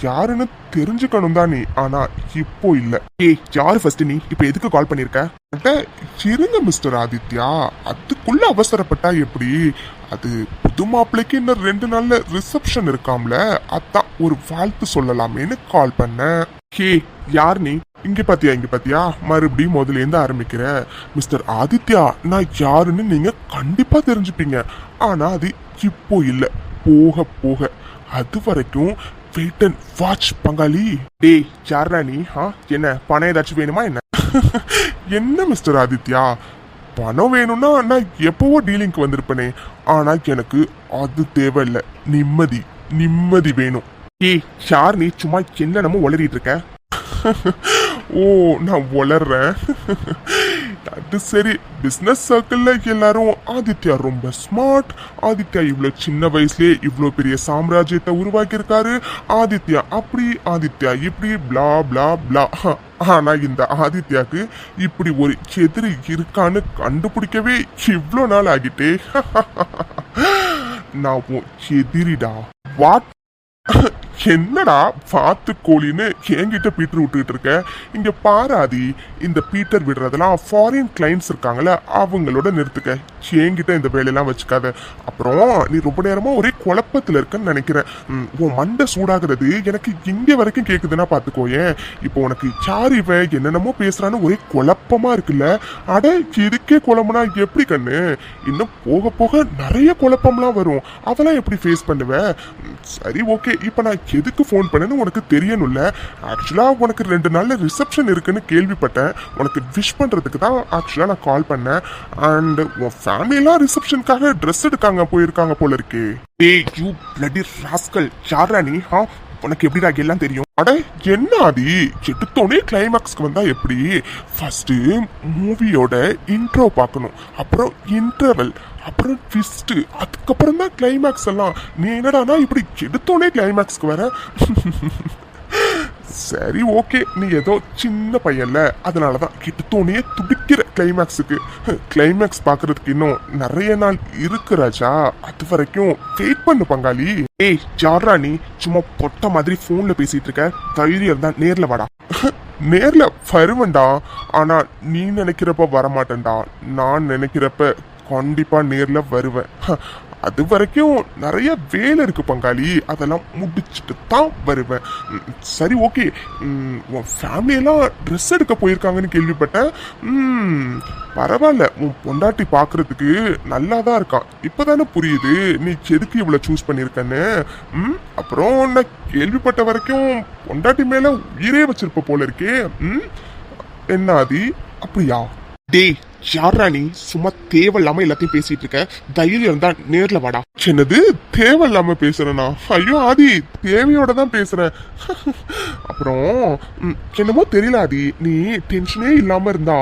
S2: யாருன்னு தெரிஞ்சுக்கணும் தான் நீ, ஆனா இப்போ இல்ல. யாரு ஃபர்ஸ்ட்? நீ இப்ப எதுக்கு கால் பண்ணிருக்க? இருங்க மிஸ்டர் ஆதித்யா, அதுக்குள்ள அவசரப்பட்டா எப்படி? அது புது மாப்பிள்ளைக்கு இன்னும் 2 நாள்ல ரிசப்ஷன் இருக்காம்ல, அதான் ஒரு வாழ்த்து சொல்லலாமேன்னு கால் பண்ண. யார் நீ? இங்க பாத்தியா மறுபடியும் முதல்ல இருந்து ஆரம்பிக்கிற. மிஸ்டர் ஆதித்யா நான் யாருன்னு நீங்க கண்டிப்பா தெரிஞ்சுப்பீங்க. ஆனா அது இப்போ இல்ல, போக போக. அது வரைக்கும் வெயிட் அண்ட் வாட்ச் பங்காளி. டேய் யாரா நீ? என்ன பணம் ஏதாச்சும் வேணுமா என்ன? என்ன மிஸ்டர் ஆதித்யா, பணம் வேணும்னா நான் எப்பவோ டீலிங்க்கு வந்திருப்பேனே. ஆனா எனக்கு அது தேவையில்லை, நிம்மதி வேணும். ஏய் யார் நீ? சும்மா என்ன நம்ம உளறிட்டு இருக்க? ஓ நான் வளர்றேன். அது சரி, பிசினஸ் சர்க்கிள்ல எல்லாரும் ஆதித்யா ரொம்ப ஸ்மார்ட், ஆதித்யா இவ்வளோ சின்ன வயசுலயே இவ்வளோ பெரிய சாம்ராஜ்யத்தை உருவாக்கி இருக்காரு, ஆதித்யா அப்படி ஆதித்யா இப்படி பிளா பிளா பிளா. ஆனா இந்த ஆதித்யாக்கு இப்படி ஒரு எதிரி இருக்கான்னு கண்டுபிடிக்கவே இவ்வளோ நாள் ஆகிட்டே. நான் உன் எதிரிடா. வாட்? என்னடா பாத்து கோழின்னு என்கிட்ட பீட்டர் விட்டுக்கிட்டு இருக்க? இங்க பாராதி, இந்த பீட்டர் விடுறதெல்லாம் ஃபாரின் கிளைண்ட்ஸ் இருக்காங்கல்ல, அவங்களோட நிறுத்துக்க. என்கிட்ட இந்த வேலையெல்லாம் வச்சுக்காத. அப்புறம் நீ ரொம்ப நேரமா ஒரே குழப்பத்துல இருக்கன்னு நினைக்கிறேன். உன் மண்டை சூடாகிறது எனக்கு இங்க வரைக்கும் கேக்குதுன்னா பாத்துக்கோயேன். இப்போ உனக்கு யார் இவ என்னென்னமோ பேசுறான்னு ஒரே குழப்பமா இருக்குல்ல. அட இதுக்கே குழம்புனா எப்படி கண்ணு? இன்னும் போக போக நிறைய குழப்பம்லாம் வரும், அதெல்லாம் எப்படி ஃபேஸ் பண்ணுவ? சரி ஓகே, இப்ப நான் எதுக்கு ஃபோன் பண்ணேன்னு உனக்கு தெரியணும்ல. ஆக்சுவலா உனக்கு 2 நாள்ல ரிசப்ஷன் இருக்குன்னு கேள்விப்பட்டேன். உனக்கு விஷ் பண்றதுக்கு தான் ஆக்சுவலா நான் கால் பண்ணேன். அண்ட் உன் ஃபேமிலியெல்லாம் ரிசப்ஷனுக்காக ட்ரெஸ் எடுக்காங்க போயிருக்காங்க போல இருக்கே. ஏய் யூ பிளடி ராஸ்கல், யாரா நீ? உனக்கு எப்படிடா எல்லாம் தெரியும்? அட என்ன ஆதி, எடுத்தோடனே கிளைமேக்ஸ்க்கு வந்தா எப்படி? ஃபர்ஸ்ட் மூவியோட இன்ட்ரோ பார்க்கணும், அப்புறம் இன்டர்வல், அப்புறம் ட்விஸ்ட், அதுக்கப்புறம் தான் கிளைமேக்ஸ் எல்லாம். நீ என்னடானா இப்படி எடுத்தோடனே கிளைமேக்ஸ்க்கு வர? சரி ஓகே, நீ ஏதோ சின்ன பையன்ல, அதனாலதான் எடுத்தோடனே துடிக்கிற கிளைமேக்ஸுக்கு. கிளைமேக்ஸ் பாக்குறதுக்கு இன்னும் நிறைய நாள் இருக்கு ராஜா, அது வரைக்கும் வெயிட் பண்ணு பங்காளி. ஏய் ஜாரா நீ சும்மா பொட்ட மாதிரி போன்ல பேசிட்டு இருக்க? தைரியம் தான் நேர்ல வாடா. நேர்ல வருவேன்டா, ஆனா நீ நினைக்கிறப்ப வரமாட்டேன்டா. நான் நினைக்கிறப்ப கண்டிப்பா நேர்ல வருவேன். அது வரைக்கும் நிறைய வேலை இருக்கு பங்காளி, அதெல்லாம் முடிச்சுட்டு தான் வருவேன். சரி ஓகே, உன் ஃபேமிலியெல்லாம் ட்ரெஸ் எடுக்க போயிருக்காங்கன்னு கேள்விப்பட்டேன். பரவாயில்ல, உன் பொண்டாட்டி பார்க்கறதுக்கு நல்லா தான் இருக்கான். இப்போதானே புரியுது நீ எதுக்கு இவ்வளோ சூஸ் பண்ணியிருக்கன்னு. அப்புறம் நான் கேள்விப்பட்ட வரைக்கும் பொண்டாட்டி மேல உயிரே வச்சிருப்ப போல இருக்கே. என்ன ஆதி, அப்படியா? டேய் யாரா நீ? சும்மா தேவையில்லாம எல்லாத்தையும் பேசிட்டு இருக்க. தைரியம் தான் நேர்ல வாடா. என்னது தேவையில்லாம பேசுறேனா? ஐயோ ஆதி, தேவையோட தான் பேசுறேன். அப்புறம் என்னமோ தெரியல ஆதி, நீ டென்ஷனே இல்லாம இருந்தா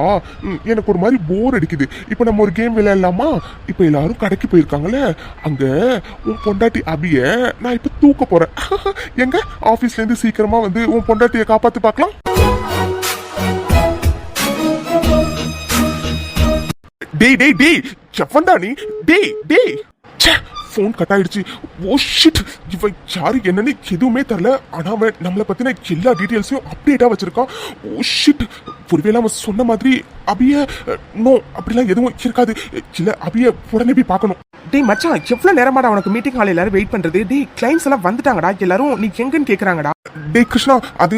S2: எனக்கு ஒரு மாதிரி போர் அடிக்குது. இப்ப நம்ம ஒரு கேம் விளையாடலாமா? இப்ப எல்லாரும் கடைக்கு போயிருக்காங்கல்ல, அங்க உன் பொண்டாட்டி அபிய நான் இப்ப தூக்க போறேன். எங்க ஆபீஸ்ல இருந்து சீக்கிரமா வந்து உன் பொண்டாட்டிய காப்பாத்து பார்க்கலாம். டேய் டேய் டேய், செவன்டா நீ? டேய் டேய், போன் கட் ஆயிடுச்சு. ஓ ஷிட், இவன் யாரு என்னன்னு எதுவுமே தெரியல. ஆனா அவன் நம்மளை பத்தின எல்லா டீடைல்ஸையும் அப்டேட்டா வச்சிருக்கான். ஓ ஷிட், ஒருவேளை அவன் சொன்ன மாதிரி அபிய நோ அப்படிலாம் எதுவும் இருக்காது. இல்ல அபிய உடனே போய் பார்க்கணும்.
S4: டேய் மச்சான், எவ்வளவு நேரமாடா உனக்கு மீட்டிங் ஹால் எல்லாரும் வெயிட் பண்றது? டேய் கிளைண்ட்ஸ் எல்லாம் வந்துட்டாங்கடா, எல்லாரும் நீ எங்கன்னு கேக்குறாங்கடா.
S2: டேய் கிருஷ்ணா, அது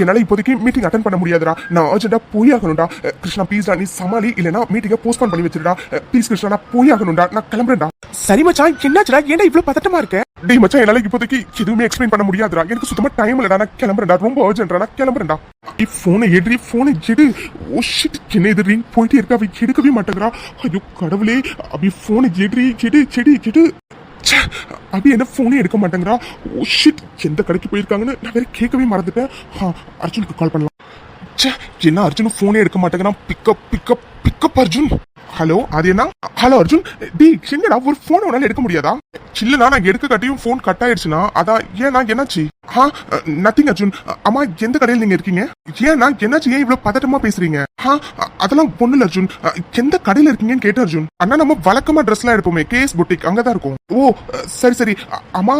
S2: என்னால இப்போதைக்கு மீட்டிங் அட்டென்ட் பண்ண முடியாதுடா. நான் அர்ஜென்ட்டா போய் ஆகணும்டா. கிருஷ்ணா ப்ளீஸ்டா, நீ சமாளி, இல்லனா மீட்டிங்கை போஸ்ட்போன் பண்ணி வச்சிருடா. ப்ளீஸ் கிருஷ்ணா, நான் போய் ஆகணும்டா. நான் கிளம்புறேன்டா.
S4: சரி மச்சான், என்னாச்சுடா? ஏன்டா இவ்வளவு பதட்டமா இருக்க?
S2: டேய் மச்சான், என்னால இப்போதைக்கு எதுவுமே எக்ஸ்பிளைன் பண்ண முடியாதுடா. எனக்கு சுத்தமா டைம் இல்லடா. நான் கிளம்புறேன்டா, ரொம்ப அர்ஜென்ட்டா. நான் கிளம்புறேன்டா. போனை எடு, போனை எடு. ஓ ஷிட், என்ன இது ரிங் போயிட்டே இருக்கு, அவ எடுக்கவே மாட்டேங்கிறா. ஐயோ கடவுளே, அபி போனை எடு எடு செடி எடு. அபி என்ன போனே எடுக்க மாட்டேங்கிறா. ஓ ஷிட், எந்த கடைக்கு போயிருக்காங்கன்னு நான் வேற கேட்கவே மறந்துட்டேன். அர்ஜுனுக்கு கால் பண்ணலாம். என்ன அர்ஜுன் போனே எடுக்க மாட்டேங்கிறான். Pick up pick up pick up Arjun. Hello அது என்ன? ஹலோ அர்ஜுன், டி எங்கடா ஒரு போன் உன்னால எடுக்க முடியாதா? இல்லனா நான் எடுக்க காட்டியும் போன் கட் ஆயிடுச்சுனா, அதான். ஏன்னா என்னாச்சு? நத்திங் அர்ஜுன். அம்மா எந்த கடையில் நீங்க இருக்கீங்க? ஏன்னா என்னாச்சு? ஏன் இவ்வளவு பதட்டமா பேசுறீங்க? அதெல்லாம் பொண்ணு இல்ல அர்ஜுன். எந்த கடையில இருக்கீங்கன்னு கேட்ட அர்ஜுன். அண்ணா நம்ம வழக்கமா ட்ரெஸ் எல்லாம் எடுப்போமே, கேஎஸ் புட்டிக், அங்கதான் இருக்கும். ஓ சரி சரி. அம்மா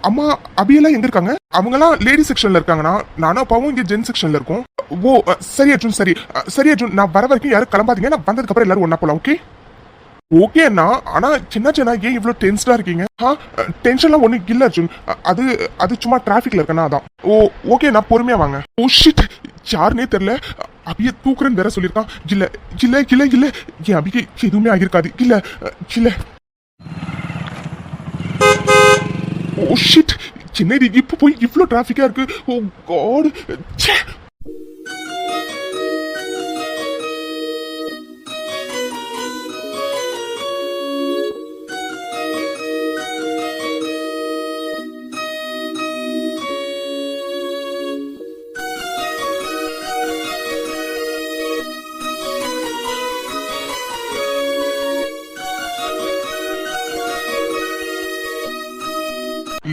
S2: அம்மா அபியெல்லாம் எங்க இருக்காங்க? அவங்க எல்லாம் லேடி செக்ஷன்ல இருக்காங்கண்ணா. நானும் அப்பாவும் இங்க ஜென் செக்ஷன்ல இருக்கோம். ஓ சரி அர்ஜுன், சரி சரி அர்ஜுன், நான் வர வரைக்கும் யாரும் கிளம்பாதீங்க. நான் வந்ததுக்கு அப்புறம் எல்லாரும் ஒன்னா போலாம். ஓகே ஓகே அண்ணா. ஆனா சின்ன ஏன் இவ்வளவு டென்ஸ்டா இருக்கீங்க? டென்ஷன்லாம் ஒண்ணு இல்ல அர்ஜுன். அது சும்மா டிராபிக்ல இருக்கேன்னா அதான். ஓ ஓகே, நான் பொறுமையா வாங்க. ஓ ஷிட்,
S4: யாருன்னே தெரியல அபிய தூக்குறேன்னு வேற சொல்லியிருக்கான். இல்ல இல்ல இல்ல இல்ல என் அபிக்கு எதுவுமே ஆகியிருக்காது. இல்ல இல்ல ஓ ஷிட், சென்னை இப்ப போய் இவ்ளோ டிராபிக்கா இருக்கு. ஓ காட்.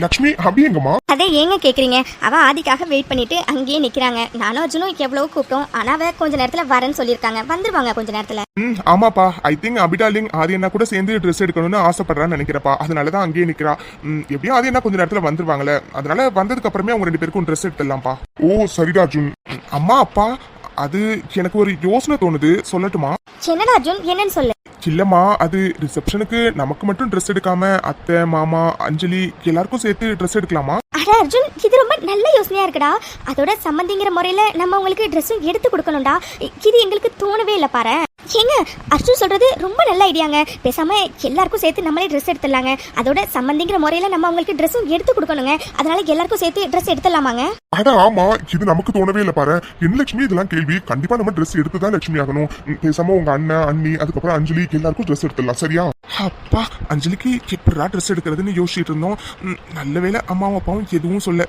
S2: லக்ஷ்மி அபி எங்கம்மா?
S3: அதே ஏங்க கேக்குறீங்க, அவ ஆதிக்காக வெயிட் பண்ணிட்டு அங்கேயே நிக்கிறாங்க. நானும் அர்ஜுனும் எவ்வளவு கூப்பிட்டோம், ஆனா அவ கொஞ்ச நேரத்துல வரேன்னு சொல்லியிருக்காங்க. வந்துருவாங்க கொஞ்ச நேரத்துல.
S4: ஆமாப்பா, ஐ திங்க் அபிடாலிங் ஆதி என்ன கூட சேர்ந்து ட்ரெஸ் எடுக்கணும்னு ஆசைப்படுறான்னு நினைக்கிறப்பா. அதனாலதான் அங்கேயே நிக்கிறா. எப்படியும் ஆதி என்ன கொஞ்ச நேரத்துல வந்துருவாங்களே, அதனால வந்ததுக்கு அப்புறமே அவங்க 2 பேருக்கும் ட்ரெஸ் எடுத்துடலாம்ப்பா.
S2: ஓ சரிடா அர்ஜுன்.
S4: அம்மா அப்பா, அது எனக்கு ஒரு யோசனை தோணுது, சொல்லட்டுமா?
S3: என்னடா அர்ஜுன், என்னன்னு சொல்லு.
S4: இல்லம்மா, அது ரிசப்ஷனுக்கு நமக்கு மட்டும் ட்ரெஸ் எடுக்காம அத்தை மாமா அஞ்சலி எல்லாருக்கும் சேர்த்து ட்ரெஸ் எடுக்கலாமா?
S3: அட அர்ஜுன், இது ரொம்ப நல்ல யோசனையா இருக்குடா. அதோட சம்பந்திங்கிற முறையில நம்ம உங்களுக்கு ட்ரெஸ்ஸும் எடுத்து கொடுக்கணும்டா. இது எங்களுக்கு தோணவே இல்லை பாரு. ஏங்க, அர்ஜுன் சொல்றது ரொம்ப நல்ல ஐடியாங்க. பேசாம எல்லாருக்கும் சேர்த்து நம்மளே ட்ரெஸ் எடுத்துடலாங்க. அதோட சம்பந்திங்கிற முறையில நம்ம அவங்களுக்கு ட்ரெஸ்ஸும் எடுத்து கொடுக்கணுங்க. அதனால எல்லாருக்கும் சேர்த்து ட்ரெஸ் எடுத்துடலாமாங்க?
S2: அட ஆமா, இது நமக்கு தோணவே இல்லை பாரு. என்ன லட்சுமி இதெல்லாம் கேள்வி? கண்டிப்பா நம்ம ட்ரெஸ் எடுத்துதான் லட்சுமி ஆகணும். பேசாம உங்க அண்ணன் அண்ணி அதுக்கப்புறம் அஞ்சலி எல்லாருக்கும் ட்ரெஸ் எடுத்துடலாம். சரியா?
S4: அப்பா, அஞ்சலிக்கு எப்படா ட்ரெஸ் எடுக்கிறதுன்னு யோசிச்சுட்டு இருந்தோம். நல்ல வேளை அம்மாவும் அப்பாவும் எதுவும் சொல்ல.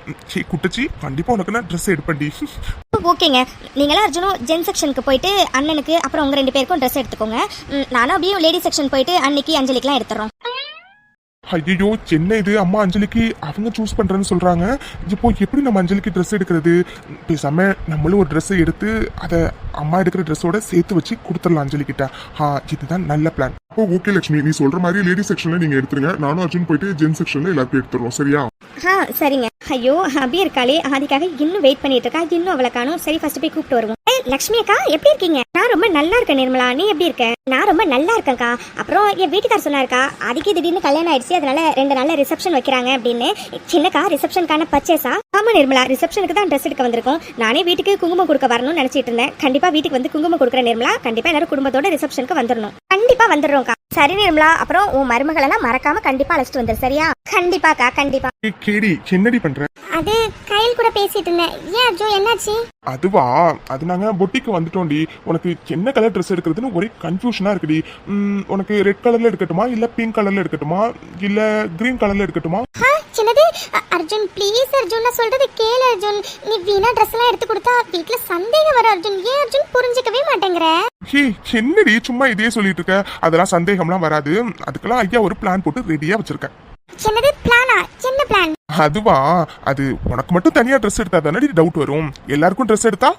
S4: குட்டச்சி, கண்டிப்பா உனக்கு நான் ட்ரெஸ் எடுப்பேன்டி.
S3: ஓகேங்க, நீங்களாம் அர்ஜுனும் ஜென் செக்ஷனுக்கு போயிட்டு அண்ணனுக்கு அப்புறம் உங்க 2 பேருக்கும் ட்ரெஸ் எடுத்துக்கோங்க. நானும் அப்படியே லேடி செக்ஷன் போயிட்டு அன்னைக்கு அஞ்சலிக்குலாம் எடுத்துறோம்.
S4: ஐயோ, சென்னை இது அம்மா அஞ்சலிக்கு அவங்க சூஸ் பண்றேன்னு சொல்றாங்க. இப்போ எப்படி நம்ம அஞ்சலிக்கு ட்ரெஸ் எடுக்கிறது? பேசாம நம்மளும் ஒரு ட்ரெஸ் எடுத்து அதை அம்மா எடுக்கிற ட்ரெஸ்ஸோட சேர்த்து வச்சு கொடுத்துடலாம் அஞ்சலி கிட்ட. இதுதான் நல்ல பிளான்.
S2: ஓகே லட்சுமி, நீ சொல்ற மாதிரி லேடி செக்ஷன்ல நீங்க எடுத்துருங்க. நானும் அர்ஜுன் போயிட்டு ஜென் செக்ஷன்ல எல்லாருக்கும் எடுத்துருவோம். சரியா?
S3: சரிங்க. ஐயோ, அபி இருக்காளே, ஆதிக்காக இன்னும் வெயிட் பண்ணிட்டு இருக்கா. இன்னும் அவளை காணோம். சரி, ஃபர்ஸ்ட் போய் கூப்பிட்டு வருவோம். லட்சுமி அக்கா, எப்படி இருக்கீங்க? நான் ரொம்ப நல்லா இருக்கேன். நிர்மலா, நீ எப்படி இருக்க? நான் ரொம்ப நல்லா இருக்கேன்க்கா. அப்புறம் என் வீட்டுக்கார் சொன்னாருக்கா, அதுக்கு திடீர்னு கல்யாணம் ஆயிடுச்சு, அதனால 2 நாள்ல ரிசப்ஷன் வைக்கிறாங்க அப்படின்னு. சின்னக்கா, ரிசப்ஷனுக்கான பர்ச்சேஸா? ஆமா நிர்மலா, ரிசப்ஷனுக்கு தான் ட்ரெஸ் எடுக்க வந்திருக்கோம். நானே வீட்டுக்கு குங்குமம் கொடுக்க வரணும்னு நினைச்சிட்டு இருந்தேன். கண்டிப்பா வீட்டுக்கு வந்து குங்குமம் கொடுக்குற நிர்மலா. கண்டிப்பா எல்லாரும் குடும்பத்தோட ரிசப்ஷனுக்கு வந்துடணும். கண்டிப்பா வந்துடுறோம்க்கா. சரி நிர்மலா, அப்புறம் உன் மருமகளெல்லாம் மறக்காம கண்டிப்பா அழைச்சிட்டு வந்துரு. சரியா? கண்டிப்பாக்கா, கண்டிப்பா.
S4: கேடி, என்னடி பண்ற?
S5: அது கையில் கூட பேசிட்டு இருந்தேன். ஏன் அர்ஜுன், என்னாச்சு?
S4: அதுவா, அது நாங்க பொட்டிக்கு வந்துட்டோம்டி. உனக்கு என்ன கலர் ட்ரெஸ் எடுக்கிறதுன்னு ஒரே கன்ஃபியூஷனா இருக்குடி. உனக்கு ரெட் கலர்ல எடுக்கட்டுமா, இல்ல பிங்க் கலர்ல எடுக்கட்டுமா, இல்ல கிரீன் கலர்ல எடுக்கட்டுமா?
S5: சின்னது அர்ஜுன், ப்ளீஸ் அர்ஜுன், நான் சொல்றது கேளு அர்ஜுன். நீ வீணா ட்ரெஸ் எல்லாம் எடுத்து கொடுத்தா வீட்டுல சந்தேகம் வர அர்ஜுன். ஏன் அர்ஜுன் புரிஞ்சுக்கவே மாட்டேங்கிற?
S4: ஹே, என்னடி சும்மா இதே சொல்லிட்டு இருக்க? அதெல்லாம் சந்தேகம்லாம் வராது. அதுக்கெல்லாம் ஐயா ஒரு பிளான் போட்டு ரெடியா வச்சிருக்கேன்.
S5: சின்னது பிளானா? என்ன பிளான்?
S4: அதுவா, அது உனக்கு மட்டும் தனியா ட்ரெஸ் எடுத்தா தானே டவுட் வரும். எல்லாருக்கும் ட்ரெஸ் எடுத்தா?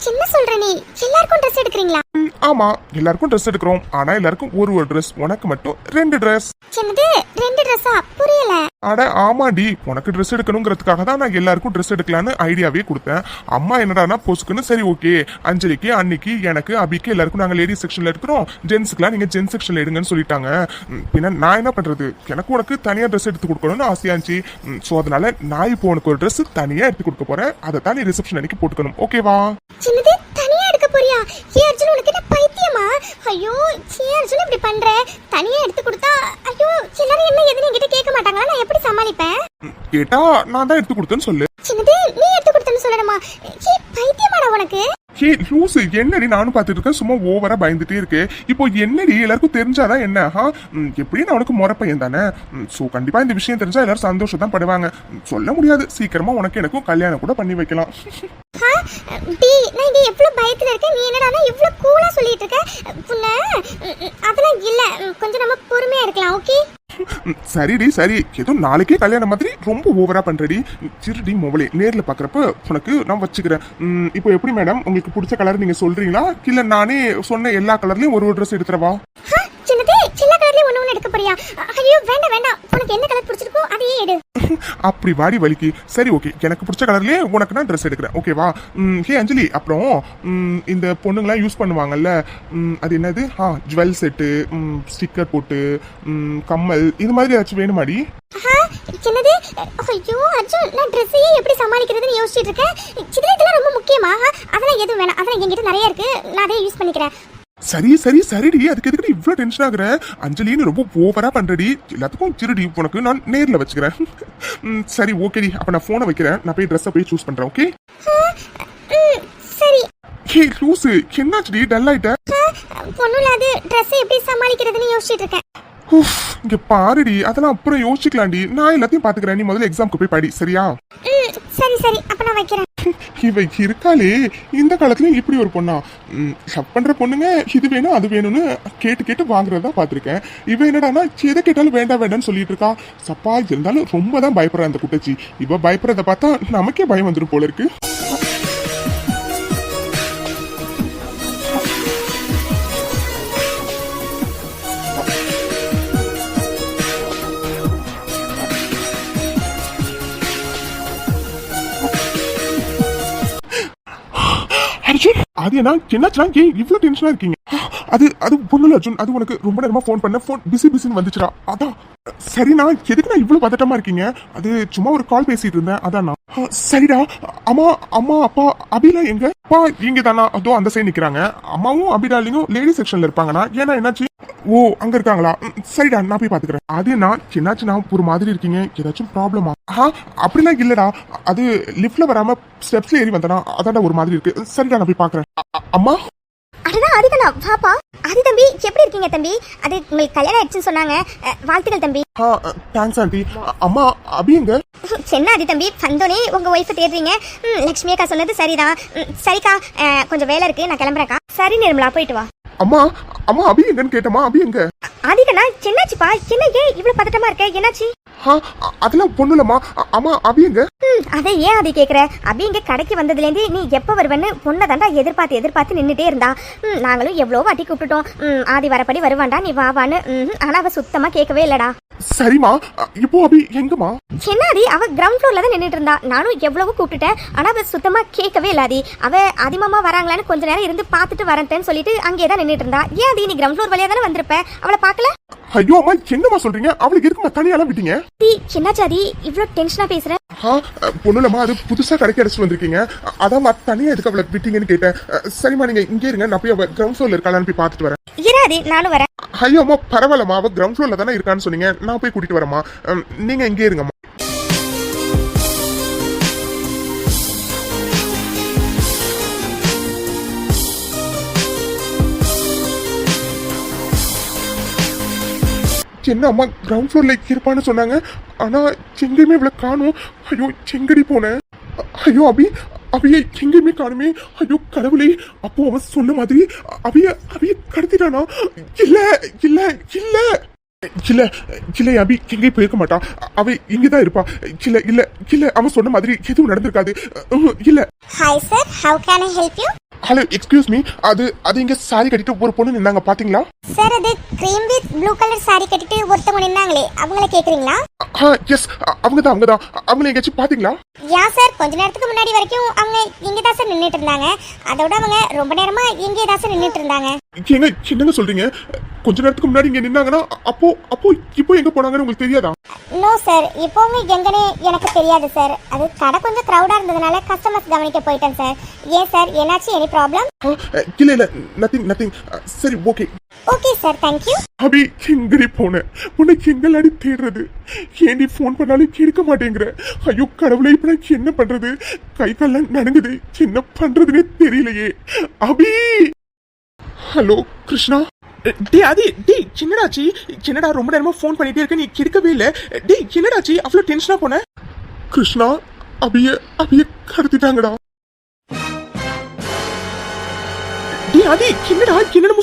S5: சின்ன சொல்ற நீ எல்லாருக்கும் ட்ரெஸ் எடுக்கறீங்களா?
S4: ஆமா, எல்லாருக்கும் ட்ரெஸ் எடுக்கிறோம். ஆனா எல்லாருக்கும் ஒரு ட்ரெஸ், உனக்கு மட்டும் 2 ட்ரெஸ்.
S5: சின்னது 2 ட்ரெஸ்ஸா? புரியல.
S4: அட ஆமாடி, உனக்கு ட்ரெஸ் எடுக்கணுங்கிறதுக்காக தான் நான் எல்லாருக்கும் ட்ரெஸ் எடுக்கலான்னு ஐடியாவே கொடுத்தேன். அம்மா என்னடானா பொசுக்குன்னு சரி ஓகே, அஞ்சலிக்கு அன்னைக்கு எனக்கு அபிக்கு எல்லாருக்கும் நாங்க லேடிஸ் செக்ஷன்ல எடுக்கிறோம், ஜென்ஸுக்குலாம் நீங்க ஜென்ஸ் செக்ஷன்ல எடுங்கன்னு சொல்லிட்டாங்க. பின்ன நான் என்ன பண்றது? எனக்கு உனக்கு தனியா ட்ரெஸ் எடுத்து கொடுக்கணும்னு ஆசையா இருந்துச்சு. ஸோ அதனால நான் இப்போ உனக்கு ஒரு ட்ரெஸ் தனியா எடுத்து கொடுக்க போறேன். அதை தான் நீ ரிசப்ஷன் அன்னைக்கு போட்டுக்கணும். ஓகேவா?
S5: சின்னது தனியா எடுக்க போறியா? ஏ அர்ஜுன், உனக்கு என்ன பைத்தியமா? ஐயோ, ஏன் அர்ஜுன் இப்படி பண்ற? தனியா எடுத்து கொடுத்தா ஐயோ எல்லாரும் என்ன எதுன்னு என்கிட்ட கேட்க மாட்டாங்களா? நான் எப்படி சமாளிப்பேன்?
S4: கேட்டா நான் தான் எடுத்து கொடுத்தேன்னு சொல்லு.
S5: சின்னது நீ எடுத்து கொடுத்தேன்னு சொல்லணுமா? ஏ பைத்தியமாடா உனக்கு?
S4: ஹே லூசு, என்னடி நானும் பார்த்துட்டு இருக்கேன், சும்மா ஓவரா பயந்துட்டே இருக்கு. இப்போ என்னடி எல்லாருக்கும் தெரிஞ்சாதான் என்ன? எப்படியும் நான் உனக்கு முறை பையன் தானே. ஸோ கண்டிப்பா இந்த விஷயம் தெரிஞ்சா எல்லாரும் சந்தோஷம் தான் படுவாங்க. சொல்ல முடியாது, சீக்கிரமா உனக்கு எனக்கும் கல்யாணம் கூட பண்ணி வைக்கலாம்.
S5: நான் இங்க எவ்வளவு பயத்துல இருக்கேன், நீ என்னடா இவ்வளவு கூலா சொல்லிட்டு இருக்க? புண்ண அதெல்லாம் இல்ல, கொஞ்சம் நம்ம பொறுமையா இருக்கலாம். ஓகே
S4: சரிடி சரி, ஏதோ நாளைக்கே கல்யாணம் மாதிரி ரொம்ப ஓவரா பண்றடி. சிறுடி மொபைலே நேர்ல பாக்குறப்ப உனக்கு நான் வச்சுக்கிறேன். இப்போ எப்படி மேடம், உங்களுக்கு பிடிச்ச கலர் நீங்க சொல்றீங்களா, இல்ல நானே சொன்ன எல்லா கலர்லயும் ஒரு ட்ரெஸ் எடுத்துறவா?
S5: சின்னதே எல்லா கலர்லயும் ஒண்ணு எடுக்க போறியா? ஐயோ வேண்டாம் வேண்டாம், உனக்கு என்ன கலர் பிடிச்சிருக்கோ அதையே எடு.
S4: அப்படி வாடி வலிக்கு. சரி ஓகே, எனக்கு பிடிச்ச கலர்லயே உனக்கு நான் ட்ரெஸ் எடுக்கிறேன். ஓகேவா? ஹே அஞ்சலி, அப்புறம் இந்த பொண்ணுங்களாம் யூஸ் பண்ணுவாங்கல்ல, அது என்னது, ஜுவல் செட்டு, ஸ்டிக்கர் போட்டு, கம்மல், இது மாதிரி ஏதாச்சும் வேணுமாடி?
S5: என்னது? ஐயோ அர்ஜுன், நான் ட்ரெஸ்ஸையே எப்படி சமாளிக்கிறதுன்னு யோசிச்சுட்டு இருக்கேன். சித்ரா இதெல்லாம் ரொம்ப முக்கியமா? அதெல்லாம் எதுவும் வேணாம், அதெல்லாம் என்கிட்ட நிறைய இருக்கு, நான் அதை யூஸ் பண்ணிக்கிறேன்.
S4: சரி சரிடி, அதுக்கு எதுக்கு இவ்வளவு டென்ஷன் ஆகுற? அஞ்சலின்னு ரொம்ப ஓவரா பண்றடி. எல்லாத்துக்கும் சிறுடி, உனக்கு நான் நேர்ல வச்சுக்கிறேன். சரி ஓகேடி, அப்ப நான் போனை வைக்கிறேன், நான் போய் ட்ரெஸ்ஸை போய் சூஸ் பண்றேன். ஓகே
S5: சரி.
S4: ஹே லூசு, என்னாச்சுடி டல் ஆயிட்ட?
S5: ஒன்றும் இல்லாது, ட்ரெஸ்ஸை எப்படி சமாளிக்கிறதுன்னு யோசிச்சுட்டு இருக்கேன்.
S4: இங்க பாருடி, அதெல்லாம் அப்புறம் யோசிக்கலாம்டி, நான் எல்லாத்தையும் பாத்துக்கிறேன். நீ முதல்ல எக்ஸாம்க்கு போய் படி, சரியா?
S5: சரி சரி, அப்ப நான் வைக்கிறேன்.
S4: இவ இருக்காளே இந்த காலத்துலயும் இப்படி ஒரு பொண்ணா? லவ் பண்ற பொண்ணுங்க இது வேணும் அது வேணும்னு கேட்டு கேட்டு வாங்குறதா பாத்திருக்கேன். இவ என்னடானா எதை கேட்டாலும் வேண்டாம் வேண்டாம்னு சொல்லிட்டு இருக்கா. சப்பா, இருந்தாலும் ரொம்ப தான் பயப்படுறா அந்த குட்டச்சி. இவ பயப்படுறத பார்த்தா நமக்கே பயம் வந்துடும் போல இருக்கு. அது என்னாச்சுனா ஏன் இவ்வளவு டென்ஷனா இருக்கீங்க? அது பொண்ணுல அர்ஜுன், அது உனக்கு ரொம்ப நேரமா ஃபோன் பண்ண, ஃபோன் பிஸின்னு வந்துச்சுடா. அதான் சரிண்ணா, எதுக்கு நான் இவ்வளவு பதட்டமா இருக்கீங்க? அது சும்மா ஒரு கால் பேசிட்டு இருந்தேன், அதான்ண்ணா. சரிடா. அம்மா அப்பா அபிலாம் எங்க? அப்பா இங்க தானா, அதோ அந்த சைடு நிக்கிறாங்க. அம்மாவும் அபிடாலியும் லேடி செக்ஷன்ல இருப்பாங்கண்ணா. ஏன்னா என்னாச்சு? ஓ அங்க இருக்காங்களா? சரிடா, நான் போய் பாத்துக்கிறேன். அது நான் என்னாச்சுன்னா ஒரு மாதிரி இருக்கீங்க, ஏதாச்சும் ப்ராப்ளமா? அப்படிலாம் இல்லடா, அது லிஃப்ட்ல வராம ஸ்டெப்ஸ்ல ஏறி வந்தனா, அதான்டா ஒரு மாதிரி இருக்கு. சரிடா, நான் போய் பாக்குறேன். அம்மா
S3: அதுதான் ஆதிகண்ணா, வாப்பா. ஆதி தம்பி, எப்படி இருக்கீங்க தம்பி? அது உங்களுக்கு கல்யாணம் ஆயிடுச்சுன்னு சொன்னாங்க, வாழ்த்துக்கள் தம்பி.
S4: Thanks aunty. அம்மா அபி எங்க?
S3: என்ன ஆதி தம்பி, வந்தோடனே உங்க ஒய்ஃபை தேடுறீங்க? லட்சுமி அக்கா சொன்னது சரிதான். சரிக்கா, கொஞ்சம் வேலை இருக்கு, நான் கிளம்புறேக்கா. சரி நிர்மலா, போயிட்டு வா.
S4: அம்மா அபி எங்கன்னு கேட்டமா. அபி எங்க?
S3: ஆதிகண்ணா, என்னாச்சுப்பா? என்ன ஏன் இவ்வளவு பதட்டமா இருக்க? என்னாச்சு?
S4: அதெல்லாம் பொண்ணுலமா. அம்மா அபி எங்க?
S3: அதை ஏன் அதை கேக்குற? அபி இங்க கடைக்கு வந்ததுலேருந்து நீ எப்ப வருவன்னு பொண்ணை தாண்டா எதிர்பார்த்து நின்றுட்டே இருந்தா. நாங்களும் எவ்வளோ வாட்டி கூப்பிட்டுட்டோம், ஆதி வரப்படி வருவான்டா, நீ வாவான்னு. ஆனா அவ சுத்தமா கேட்கவே இல்லடா.
S4: சரிமா, இப்போ அபி எங்கம்மா?
S3: என்ன ஆதி, அவ கிரவுண்ட் ஃப்ளோர்ல தான் நின்றுட்டு இருந்தா. நானும் எவ்வளவு கூப்பிட்டுட்டேன், ஆனா அவ சுத்தமா கேட்கவே இல்ல. ஆதி, அவ ஆதிமாமா வராங்களான்னு கொஞ்ச நேரம் இருந்து பார்த்துட்டு வரேன்னு சொல்லிட்டு அங்கேயே தான் நின்றுட்டு இருந்தா. ஏன் ஆதி, நீ கிரவுண்ட் ஃப்ளோர் வழியா தானே வந்திருப்ப, அவளை பார்க்கல?
S4: ஐயோ அம்மா, என்னம்மா சொல்றீங்க? அவளுக்கு எதுக்குமா தனியாலாம் விட்டீங்க?
S3: என்னாச்சு ஆதி, இவ்வளவு டென்ஷனா பேசுற?
S4: பொண்ணுலமா, அது புதுசா கடைக்கு அடிச்சுட்டு வந்திருக்கீங்க, அதான் தனியா எதுக்கு அவளை விட்டீங்கன்னு கேட்டேன். சரிம்மா, நீங்க இங்கே இருங்க, நான் போய் அவ கிரவுண்ட் ஃப்ளோர்ல இருக்காளான்னு போய் பார்த்துட்டு வரேன்.
S3: இராதி, நானும் வரேன்.
S4: ஐயோ அம்மா, பரவாயில்லம்மா, அவ கிரவுண்ட் ஃப்ளோர்ல தானே இருக்கான்னு சொன்னீங்க, நான் போய் கூட்டிட்டு வரேம்மா. நீங்க இங்கே இருங்கம்மா. என்ன அம்மா கிரவுண்ட் ஃப்ளோர்ல இருப்பான்னு சொன்னாங்க, ஆனா எங்கேயுமே இவ்வளவு காணும். ஐயோ எங்கடி போனேன்? ஐயோ அபியை எங்கேயுமே காணுமே. ஐயோ கடவுளே, அப்போ அவன் சொன்ன மாதிரி அபிய கடத்திட்டானா? இல்ல இல்ல இல்ல இல்ல இல்ல, அபி எங்கேயும் போயிருக்க மாட்டான், அவ இங்கதான் இருப்பா. இல்ல இல்ல இல்ல, அவன் சொன்ன மாதிரி எதுவும் நடந்திருக்காது. இல்ல.
S5: Hi sir, how can I help you?
S4: Hello, excuse me, அது இங்க சாரி கட்டிட்டு ஒரு பொண்ணு நின்னாங்க, பாத்தீங்களா?
S5: சார், அது cream with blue colour sorry கட்டிட்டு ஒருத்தவங்க நின்னாங்களே, அவங்கள கேக்குறீங்களா?
S4: எஸ், அவங்கதான். அவங்கள எங்கேயாச்சும் பாத்தீங்களா?
S5: யா சார், கொஞ்ச நேரத்துக்கு முன்னாடி வரைக்கும் அவங்க இங்கே தான் சார் நின்றுட்டு இருந்தாங்க. அதோட அவங்க ரொம்ப நேரமா இங்கே தான் சார் நின்றுட்டு இருந்தாங்க.
S4: என்னங்க சொல்றீங்க? கொஞ்ச நேரத்துக்கு முன்னாடி இங்க நின்னாங்கன்னா அப்போ இப்போ எங்க போனாங்கன்னு உங்களுக்கு தெரியாதா?
S5: நோ சார், இப்போ அவங்க எங்கன்னு எனக்கு தெரியாது சார். அது கடை கொஞ்சம் க்ரௌடா இருந்ததுனால கஸ்டமர்ஸ் கவனிக்க போயிட்டேன் சார். ஏன் சார், என்னாச்சு? Any problem?
S4: இல்ல நத்திங். சரி okay.
S5: Okay sir, thank you.
S4: Abhi எங்கடி போன? உனக்கு எங்களாடி தேடுறது? ஏன் நீ ஃபோன் பண்ணாலும் எடுக்க மாட்டேங்கிற? ஐயோ கடவுளே, இப்ப நான் என்ன பண்றது? கை கால்லாம் நடுங்குது, என்ன பண்றதுன்னே தெரியலையே. அபி. ஹலோ கிருஷ்ணா. டே ஆதி, டே என்னடாச்சு? என்னடா ரொம்ப நேரமா ஃபோன் பண்ணிட்டே இருக்க, நீ எடுக்கவே இல்ல? டே என்னடாச்சு, அவ்வளவு டென்ஷனா போன? கிருஷ்ணா, அபிய கடத்திட்டாங்கடா. டே ஆதி, என்னடா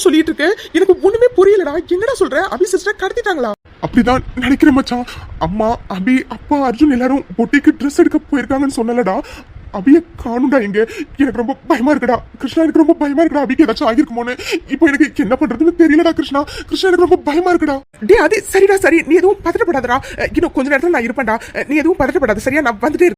S4: சொல்லிட்டு இருக்க? எனக்கு ஒண்ணுமே புரியலடா. என்னடா சொல்ற? அபி சிஸ்டர் கடத்திட்டாங்களா? அப்படிதான் நினைக்கிறேன் மச்சான். அம்மா, அபி, அப்பா, அர்ஜுன் எல்லாரும் பொட்டிக்கு ட்ரெஸ் எடுக்க போயிருக்காங்கன்னு சொன்னலடா. அபிய காணும்டா. எங்க எனக்கு ரொம்ப பயமா இருக்குடா கிருஷ்ணா, எனக்கு ரொம்ப பயமா இருக்குடா. அபிக்கு ஏதாச்சும் ஆகிருக்குமோன்னு இப்போ எனக்கு என்ன பண்றதுன்னு தெரியலடா கிருஷ்ணா. எனக்கு ரொம்ப பயமா இருக்குடா. டே அது சரிடா, சரி, நீ எதுவும் பதட்டப்படாதடா. இன்னும் கொஞ்ச நேரத்துல நான் இருப்பேன்டா, நீ எதுவும் பதட்டப்படாத, சரியா? நான் வந்துட்டே